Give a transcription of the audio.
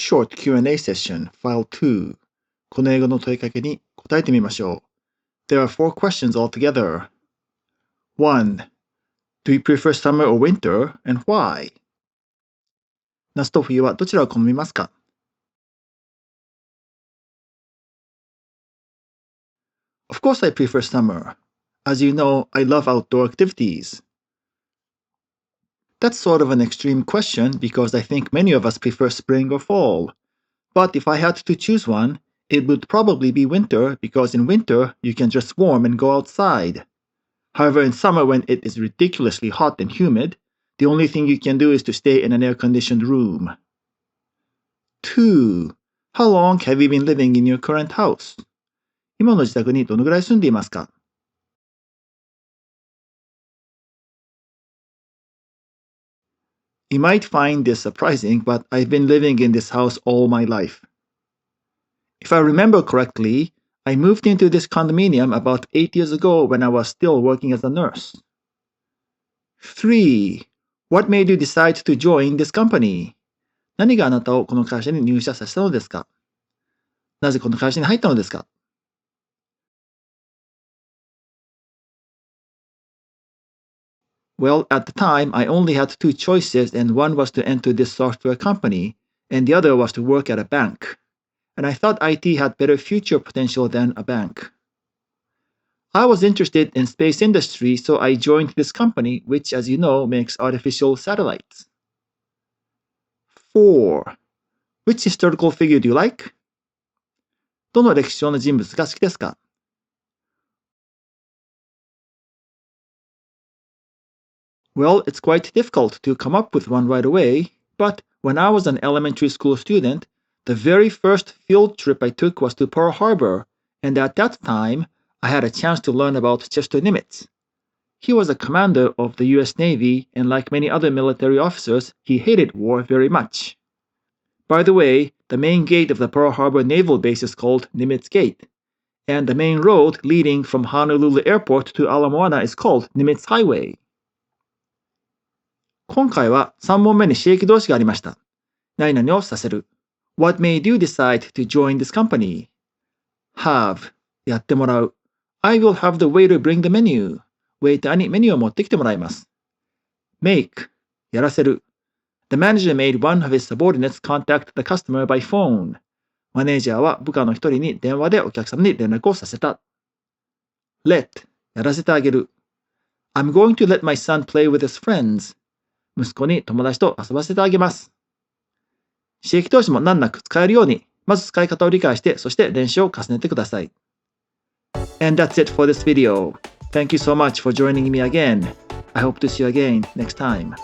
short Q&A session, file 2. この英語の問いかけに答えてみましょう。There are 4 questions altogether. 1. Do you prefer summer or winter, and why? 夏と冬はどちらを好みますか？ Of course I prefer summer. As you know, I love outdoor activities. That's sort of an extreme question because I think many of us prefer spring or fall. But if I had to choose one, it would probably be winter because in winter you can dress warm and go outside. However, in summer when it is ridiculously hot and humid, the only thing you can do is to stay in an air-conditioned room. 2. How long have you been living in your current house? 今の自宅にどのぐらい住んでいますか？ You might find this surprising, but I've been living in this house all my life. If I remember correctly, I moved into this condominium about 8 years ago when I was still working as a nurse. 3. What made you decide to join this company? 何があなたをこの会社に入社させたのですか？なぜこの会社に入ったのですか？ Well, at the time, I only had 2 choices, and one was to enter this software company, and the other was to work at a bank. And I thought IT had better future potential than a bank. I was interested in space industry, so I joined this company, which, as you know, makes artificial satellites. 4. Which historical figure do you like? どの歴史上の人物が好きですか？ Well, it's quite difficult to come up with one right away, but when I was an elementary school student, the very first field trip I took was to Pearl Harbor, and at that time, I had a chance to learn about Chester Nimitz. He was a commander of the US Navy, and like many other military officers, he hated war very much. By the way, the main gate of the Pearl Harbor Naval Base is called Nimitz Gate, and the main road leading from Honolulu Airport to Ala Moana is called Nimitz Highway. 今回は3問目に刺激動詞がありました。何々をさせる。What made you decide to join this company? Have やってもらう。I will have the waiter bring the menu. ウェイターにメニューを持ってきてもらいます。Make やらせる。The manager made one of his subordinates contact the customer by phone. マネージャーは部下の一人に電話でお客様に連絡をさせた。Let やらせてあげる。I'm going to let my son play with his friends. 息子に友達と遊ばせてあげます。刺激動詞も難なく使えるように、まず使い方を理解して、そして練習を重ねてください。And that's it for this video. Thank you so much for joining me again. I hope to see you again next time.